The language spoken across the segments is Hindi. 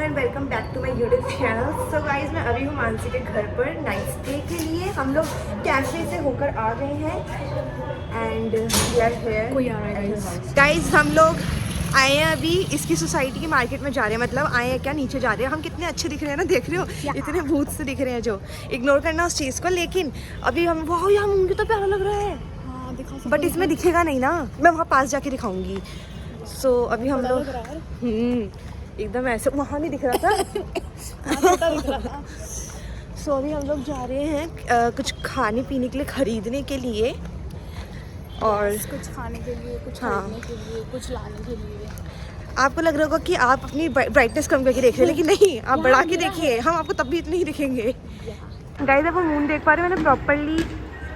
And welcome back to my YouTube channel. So guys मैं अभी हूँ मानसी के घर पर नाइट स्टे के लिए। हम लोग कैफे से होकर आ गए हैं एंड वी आर हियर। कोई आ रहा है गाइज हम लोग आए हैं अभी इसकी सोसाइटी की मार्केट में जा रहे हैं, मतलब आए हैं क्या, नीचे जा रहे हैं। हम कितने अच्छे दिख रहे हैं ना, देख रहे हो इतने भूत से दिख रहे हैं जो इग्नोर करना उस चीज़ को। लेकिन अभी हम वाह यार मुझे तो प्यारा लग रहा है, बट इसमें दिखेगा नहीं ना, मैं वहाँ पास जाके दिखाऊंगी। सो अभी हम लोग एकदम ऐसे वहाँ नहीं दिख रहा था। सो अभी हम लोग जा रहे हैं कुछ खाने पीने के लिए, खरीदने के लिए और कुछ खाने के लिए, कुछ खरीदने के लिए, कुछ लाने के लिए। आपको लग रहा होगा कि आप अपनी ब्राइटनेस कम करके देख रहे हैं, लेकिन नहीं, आप बढ़ा के देखिए, हम आपको तब भी इतने ही दिखेंगे। गाइस आप मून देख पा रहे हो, मैंने प्रॉपरली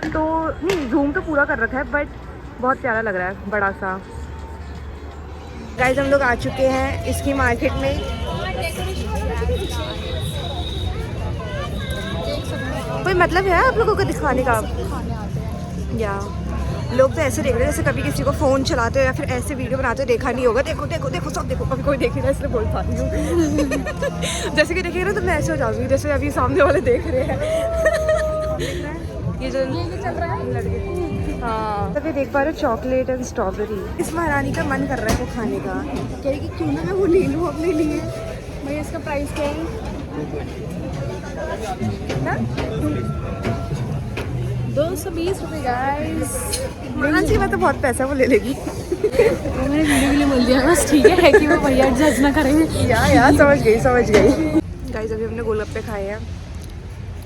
तो नहीं जूम तो पूरा कर रखा है, बट बहुत प्यारा लग रहा है, बड़ा सा। गाइस हम लोग आ चुके हैं इसकी मार्केट में। कोई मतलब है आप लोगों को दिखाने का? या लोग तो ऐसे देख रहे हैं जैसे कभी किसी को फ़ोन चलाते हो या फिर ऐसे वीडियो बनाते हो देखा नहीं होगा। देखो देखो देखो सब देखो, अभी कोई देखेगा इसलिए बोल पा रही हूँ। जैसे कि देखेगा ना तो मैं ऐसे हो जाऊँगी जैसे अभी सामने वाले देख रहे हैं। ये जो चल रहा है लड़के, हाँ तभी देख पा रहे हो चॉकलेट एंड स्ट्रॉबेरी। इस महारानी का मन कर रहा है वो खाने का, कह रही कि क्यों ना मैं वो ले लूँ अपने लिए। भैया इसका प्राइस क्या है? ना 220 रुपये गाइस। मानसी में तो बहुत पैसा वो ले लेगी। वो मैंने वीडियो के लिए बोल दिया बस, ठीक है कि वो भैया जज ना करें। यार समझ गई समझ गई। गाइस अभी हमने गोलगप्पे खाए हैं,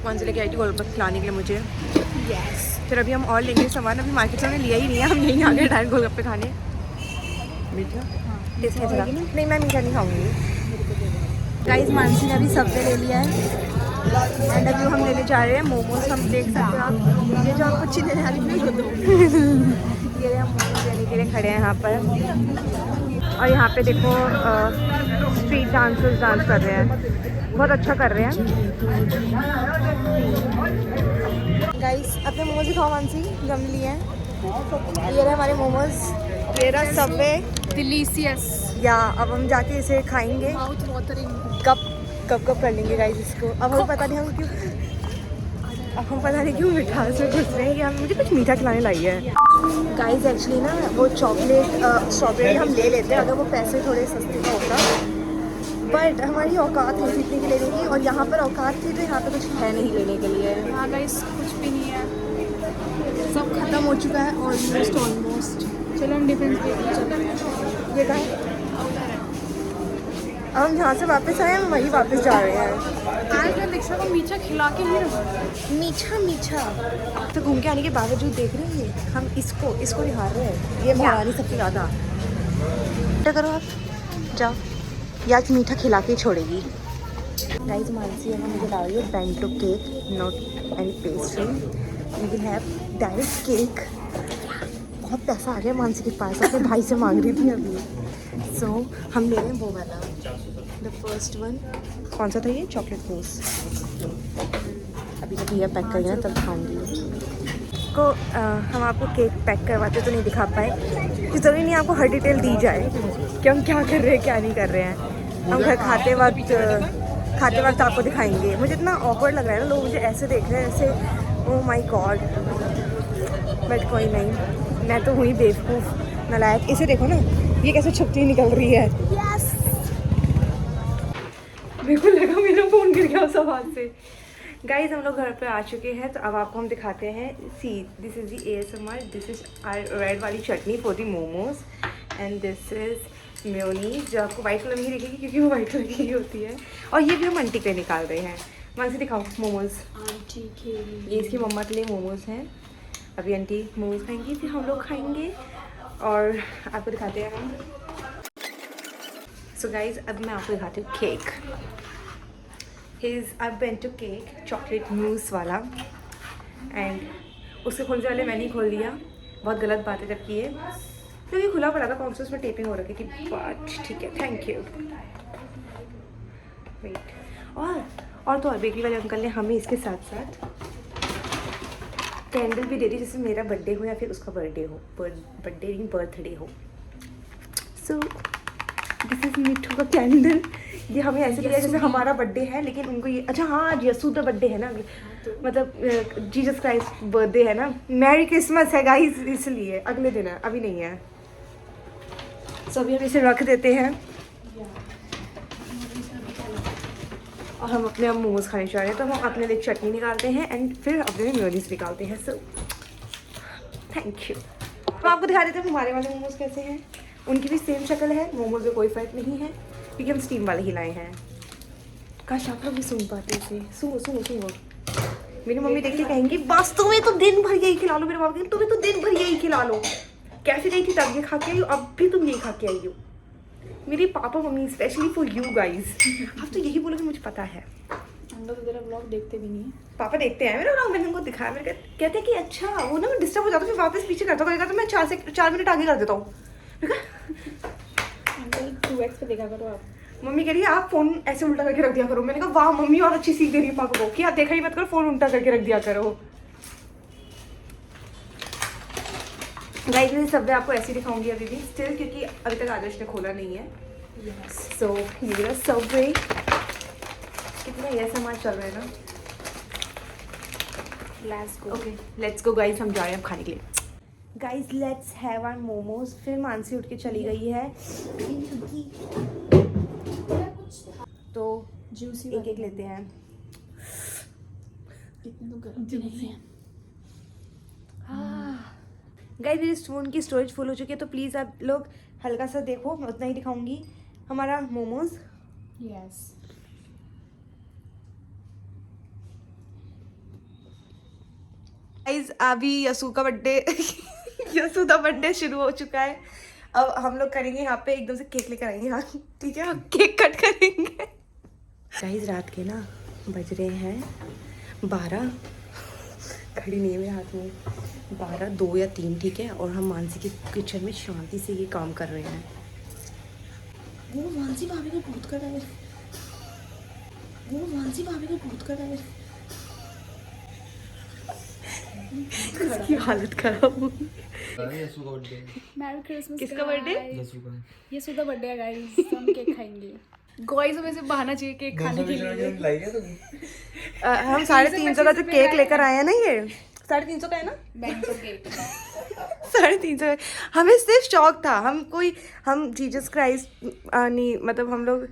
कौन से लेके आई थी गोलगप्पे खिलाने के लिए मुझे। यस। फिर अभी हम और लेंगे सामान, अभी मार्केट से हमने लिया ही नहीं है, हम यहीं आ गए डायरेक्ट गोलगप्पे खाने। मीठा टेस्ट नहीं चला? नहीं मैं मीठा नहीं खाऊंगी। गाइस मानसी ने अभी सबने ले लिया है एंड अभी हम लेने जा रहे हैं मोमोज। हम देख सकते हो आप, ये जो आपको चिन्ह लेने वाली नहीं होते ये हम मोमोज लेने के लिए खड़े हैं यहाँ पर। और यहाँ पे देखो स्ट्रीट डांसर्स डांस कर रहे हैं, बहुत अच्छा कर रहे हैं। गाइस अपने मोमोज दिखाओ मानसी जो हमने लिए हैं। ये रहे हमारे मोमोज, ये रहा सबवे डिलीशियस, या अब हम जाके इसे खाएंगे, माउथ वाटरिंग। कब कर लेंगे गाइस इसको। अब हमें पता नहीं क्यों मिठास में घुस रहे हैं कि हम मुझे कुछ मीठा खिलाने लाई है। गाइस एक्चुअली ना वो चॉकलेट स्ट्रॉबेरी हम ले लेते हैं अगर वो पैसे थोड़े सस्ते का होता, बट हमारी औकात नहीं इतनी की लेने की, और यहाँ पर औकात थी तो यहाँ पर कुछ है नहीं लेने के लिए। हाँ गाइस कुछ भी नहीं है, सब खत्म हो चुका है ऑलमोस्ट। चलो हम डिफरेंस चलते हैं। ये कहाँ है? अब हम जहाँ से वापस आए हम वहीं वापस जा रहे हैं। आज मैं दीक्षा को मीठा खिला के ही रहूँ। मीठा तो घूम के आने के बावजूद देख रहे हैं हम इसको निहार रहे हैं। ये महारानी सबसे ज़्यादा। क्या करो आप, जाओ या मीठा खिला के ही छोड़ेगी। गाइस मानसी है मुझे ला रही है bento cake, not any pastry, we will have direct cake. बहुत पैसा आ गया मानसी के पास, अपने भाई से मांग रही थी अभी। सो हम ले रहे हैं वो वाला, द फर्स्ट वन। कौन सा था ये? Chocolate mousse. अभी जब भैया पैक करेंगे तब खाऊंगी को। हम आपको केक पैक करवाते तो नहीं दिखा पाए, कि ज़रूरी नहीं आपको हर डिटेल दी जाए कि हम क्या कर रहे हैं क्या नहीं कर रहे हैं। हम घर खाते वक्त आपको दिखाएंगे। मुझे इतना ऑकवर्ड लग रहा है ना, लोग मुझे ऐसे देख रहे हैं ऐसे, ओह माय गॉड, बट कोई नहीं, मैं तो हुई बेवकूफ़ नालायक। इसे देखो ना, ये कैसे छुपती निकल रही है। यस बिल्कुल लगा मेरा फ़ोन गिर गया उस आवाज़ से। गाइज हम लोग घर पे आ चुके हैं, तो अब आपको हम दिखाते हैं। See this is the ASMR, this is our red वाली चटनी for the momos and this is mayonnaise, जो आपको वाइट कलर में ही दिखेगी क्योंकि वो वाइट कलर की ही होती है। और ये भी हम आंटी के निकाल रहे हैं। मानसी दिखाओ मोमोज। आंटी के ये इसकी मम्मा के लिए मोमोज हैं। अभी आंटी मोमोज खाएंगी, फिर हम लोग खाएंगे और आपको दिखाते हैं हम। सो गाइज अब मैं आपको दिखाती हूँ केक। आई बेंटो केक चॉकलेट मूस वाला, एंड उसके खोलने वाले मैंने ही खोल दिया। बहुत गलत बात है जबकि ये क्योंकि खुला पड़ा था, कौन सा उसमें टेपिंग हो रखी थी, बट ठीक है, थैंक यू। वेट और तो और बेकरी वाले अंकल ने हमें इसके साथ साथ कैंडल भी दे दी, जैसे मेरा बर्थडे हो या फिर उसका बर्थडे हो, बर्थडे हो। सो दिस इज मिट्टू का कैंडल। ये हमें ऐसे लिया जैसे हमारा बर्थडे है, लेकिन उनको ये अच्छा हाँ आज यसू का बर्थडे है ना, मतलब जीसस क्राइस्ट बर्थडे है ना। मैरी क्रिसमस है गाइस, इसलिए अगले दिन है, अभी नहीं है। सो अभी हम इसे रख देते हैं और हम अपने अब मोमोज खाने जा रहे हैं। तो हम अपने लिए चटनी निकालते हैं एंड फिर अपने लिए मेयोनीज निकालते हैं। So thank you. हम आपको दिखा देते हैं हमारे वाले मोमोज कैसे हैं। उनकी भी सेम शक्ल है, मोमोज में कोई फ़र्क नहीं है क्योंकि हम स्टीम वाले ही लाए हैं। काश आप लोग भी सुन पाते इसे। सुनो सुनो सुनो, मेरी मम्मी देख के कहेंगी बस तुम्हें तो दिन भर यही खिला लो। मेरे पापा कहेंगे तुम्हें तो दिन भर यही खिला लो। कैसे गई थी तब ये खा के आई हो, अब भी तुम यही खा के आई हो। मेरे papa mummy specially for you guys. आप तो यही बोलोगे, मुझे पता है। हम लोग तेरा ब्लॉग देखते भी नहीं है। पापा देखते हैं मेरा ब्लॉग, मैंने उनको दिखाया। मेरे कहते हैं कि अच्छा वो ना मैं डिस्टर्ब हो जाता हूँ, फिर वापस पीछे करता हूँ, तो मैं 4 मिनट आगे कर देता हूँ। 2x पे देखा करो आप। मम्मी कह रही है आप फोन ऐसे उल्टा करके रख दिया करो। मैंने कहा वाह मम्मी और अच्छी सीख दे रही है पापा को कि आप देखा ही मत करो, फोन उल्टा करके रख दिया करो। गाइस मैं सब आपको ऐसे ही दिखाऊंगी अभी भी स्टिल, क्योंकि अभी तक आदर्श ने खोला नहीं है। सो ये सबवे कितना ये सामान चल रहा है ना। Let's go. Okay let's go guys, हम जा रहे हैं अब खाने के लिए। Guys let's have our momos. फिर मानसी उठ के चली गई है तो जूसी एक एक लेते हैं। इतने तो गर्म भी नहीं है। गाइस मेरी फ़ोन की स्टोरेज फुल हो चुकी है, तो प्लीज़ आप लोग हल्का सा देखो, मैं उतना ही दिखाऊंगी हमारा मोमोज। यस गाइस अभी यसू का बर्थडे यसू का बर्थडे शुरू हो चुका है। अब हम लोग करेंगे यहाँ पे एकदम से केक लेकर आएंगे। हाँ ठीक है, हम केक कट करेंगे। गाइस रात के ना बज रहे हैं 12, घड़ी नहीं है मेरे हाथ में, 12, 2 या 3 ठीक है। और हम मानसी के किचन में शांति से ये काम कर रहे हैं। वो मानसी भाभी को भूत कर रहा है, वो मानसी भाभी को भूत कर रहा है। इसकी हालत खराब हो गई। यसू का बर्थडे। Merry Christmas. किसका बर्थडे? यसू का। ये सुधा बर्थडे है गाइस, हम केक खाएंगे। गाइस हमें सिर्फ बहाना चाहिए केक खाने के लिए। लाइए तो हम 350 का जो केक लेकर आए हैं ना, ये 350 का है ना, बैंगो केक। 350। हमें सिर्फ शौक था, हम जीसस क्राइस्ट नहीं मतलब हम लोग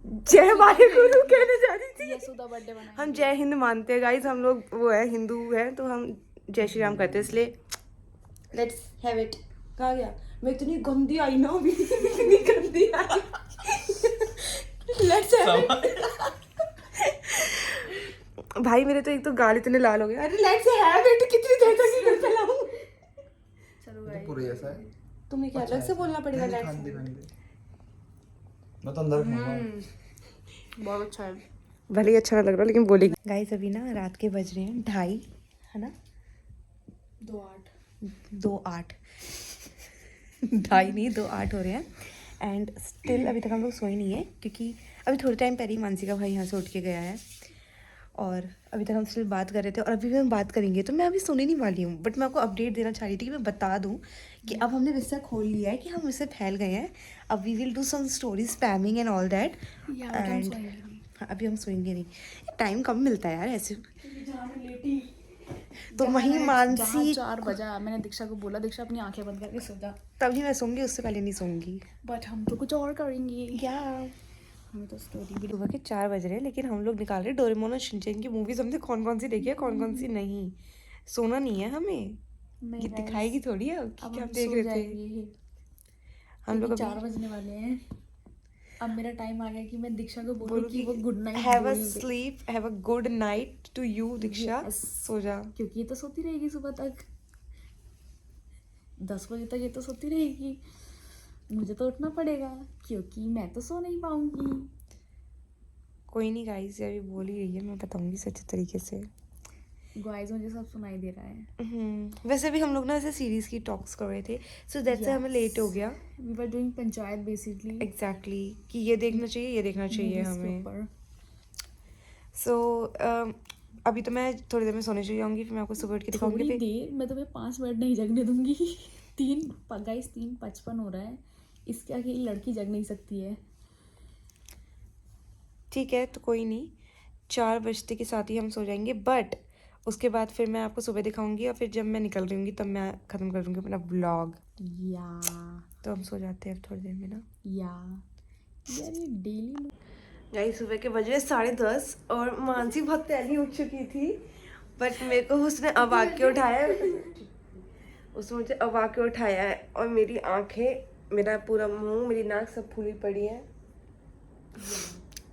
जय वाहे गुरु कहने जा रही थी। ये सुधा बर्थडे बनाएंगे। हम जय हिंद मानते हैं गाइस, हम लोग वो है हिंदू है, तो हम जय श्री राम करते हैं, इसलिए लेट्स हैव इट। कहाँ गया? मैं इतनी गंदी आई ना अभी, इतनी गंदी आई। Let's have it. भाई मेरे तो एक तो गाल इतने लाल हो गए। अरे लेट्स हैव इट कितनी देर तक ही करते लाऊं। चलो गाइस पूरे ऐसा है। तुम्हें क्या अलग से बोलना पड़ेगा खाने लेट्स। दे, खाने दे। मैं तो अंदर खाऊंगा। बहुत अच्छा है। भले ही अच्छा ना लग रहा लेकिन बोलेगी। गाइस अभी ना रात के बज रहे हैं 2:30 है ना, 2:08 2:30 नहीं 2:08 हो रहे हैं। एंड स्टिल अभी तक हम लोग सोए नहीं है, क्योंकि अभी थोड़े टाइम पहले ही मानसी का भाई यहाँ से उठ के गया है और अभी तक हम स्टिल बात कर रहे थे और अभी भी हम बात करेंगे। तो मैं अभी सोने नहीं वाली हूँ, बट मैं आपको अपडेट देना चाह रही थी कि मैं बता दूँ कि अब हमने बिस्तर खोल लिया है, कि हम इससे फैल गए हैं। अब we will do some story spamming and all that. And अभी हम सोएंगे नहीं, टाइम कम मिलता है यार ऐसे। तो वहीं मानसी 4 बजा, मैंने दीक्षा को बोला दीक्षा अपनी आंखें बंद करके सो जा, तभी मैं सोऊंगी, उससे पहले नहीं सोऊंगी। बट हम तो कुछ और करेंगे। क्या हमें तो स्टोरी भी सुबह के 4 बज रहे हैं, लेकिन हम लोग निकाल रहे डोरेमोन और शिनचैन की मूवीज। हमने कौन कौन सी देखी है, कौन कौन सी नहीं। सोना नहीं है हमें, ये दिखाएगी थोड़ी है कि अब क्या हम देख सो रहे थे जाएंगे। हम लोग। 4 बजने वाले हैं। अब मेरा टाइम आ गया कि मैं दीक्षा को बोलूं बोलो कि वो good night have a sleep, have a good night to you Diksha. Yes. सो जा। क्योंकि ये तो सोती रहेगी सुबह तक, 10 बजे तक ये तो सोती रहेगी। मुझे तो उठना पड़ेगा क्योंकि मैं तो सो नहीं पाऊंगी। कोई नहीं गाइस, ये अभी बोल ही रही है, मैं बताऊंगी सच्चे तरीके से। गाइस मुझे सब सुनाई दे रहा है। वैसे भी हम लोग ना ऐसे सीरीज की टॉक्स कर रहे थे, सो दैट्स हमें लेट हो गया। We were doing panchayat basically. Exactly कि ये देखना चाहिए, ये देखना चाहिए हमें। सो अभी तो मैं थोड़ी देर में सोने चली जाऊंगी, फिर मैं आपको सुबह उठ के दिखाऊंगी। थोड़ी देर, मैं तुम्हें 5 मिनट नहीं जगने दूंगी। 3:55 हो रहा है, इसके आगे लड़की जग नहीं सकती है। ठीक है, तो कोई नहीं, 4 बजते के साथ ही हम सो जाएंगे। बट उसके बाद फिर मैं आपको सुबह दिखाऊंगी और फिर जब मैं निकल रही हूँ तब मैं ख़त्म कर दूँगी अपना व्लॉग। या तो हम सो जाते हैं अब थोड़ी देर में ना। यार ये डेली गाइस सुबह के बज रहे 10:30 और मानसी बहुत पहले उठ चुकी थी, बट मेरे को उसने अब आके उठाया उसने मुझे अब आके उठाया है और मेरी आंखें, मेरा पूरा मुंह, मेरी नाक सब फूली पड़ी है।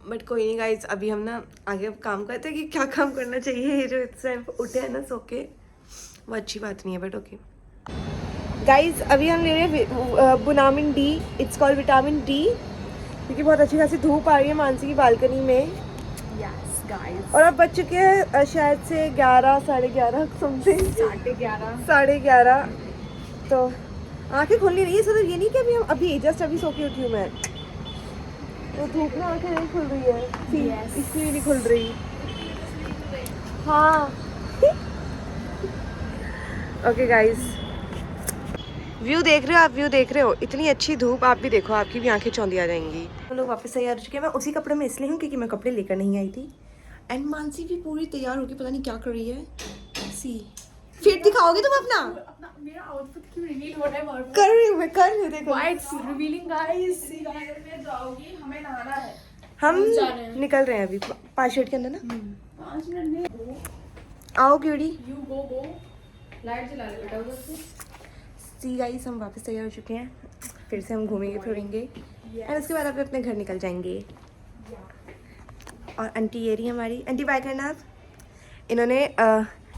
बट कोई नहीं गाइस, अभी हम ना आगे अब काम करते हैं कि क्या काम करना चाहिए। ये जो इस टाइम उठे हैं ना सो के, वो अच्छी बात नहीं है, बट ओके। गाइस अभी हम ले रहे हैं vitamin D, it's called vitamin D, क्योंकि बहुत अच्छी खासी धूप आ रही है मानसी की बालकनी में। यस गाइस, और अब बज चुके हैं शायद से 11, 11:30 समथिंग, 11:30। तो आंखें खुल नहीं रही है, मतलब ये नहीं कि अभी जस्ट अभी सो के उठी हूँ मैं, तो धूप में आंखें नहीं खुल रही है। Yes. इसलिए नहीं खुल रही। हाँ ओके गाइस, व्यू देख रहे हो आप, व्यू देख रहे हो, इतनी अच्छी धूप, आप भी देखो, आपकी भी आंखें चौंधी आ जाएंगी। हम लोग वापस तैयार हो चुके हैं। मैं उसी कपड़े में इसलिए हूँ क्योंकि मैं कपड़े लेकर नहीं आई थी। एंड मानसी भी पूरी तैयार होकर पता नहीं क्या कर रही है। सी फिर दिखाओगे तुम अपना? मेरा आउटफिट क्यों रिवील हो रहा है बार-बार? कर रही हूँ मैं, कर रही हूँ, देखो। Why it's revealing guys? में जाओगी, हमें नहाना है। हम जा रहे हैं। निकल रहे हैं अभी 5 मिनट के अंदर ना। 5 मिनट में आओ क्यूडी। यू गो लाइट जला ले बेटा उधर से। सी गाइस, हम वापस तैयार हो चुके हैं, फिर से हम घूमेंगे फिरेंगे एंड उसके बाद आप अपने घर निकल जाएंगे। और आंटी ये रही हमारी, आंटी बाय करना आप। इन्होंने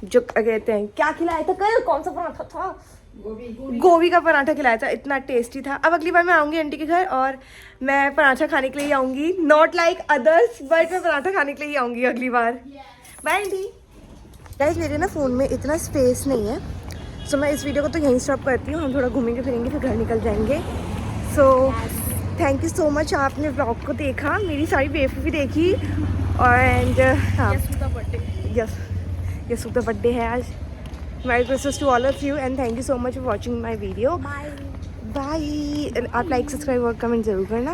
जो कहते हैं क्या खिलाया था कल, कौन सा पराठा था? गोभी का पराठा खिलाया था, इतना टेस्टी था। अब अगली बार मैं आऊँगी आंटी के घर और मैं पराठा खाने के लिए ही आऊँगी, नॉट लाइक अदर्स, बट मैं पराठा खाने के लिए ही आऊँगी अगली बार। Bye aunty. गाइस मेरे ना फ़ोन में इतना स्पेस नहीं है, सो मैं इस वीडियो को तो यहीं स्टॉप करती हूँ। हम थोड़ा घूमेंगे फिरेंगे फिर घर निकल जाएंगे। So thank you so much, आपने व्लॉग को देखा, मेरी सारी बेवकूफ़ी देखी। और एंड हाँ, यसू का बर्थडे है आज। Merry Christmas to all of you and thank you so much for watching my video. Bye. आप लाइक, सब्सक्राइब और कमेंट ज़रूर करना।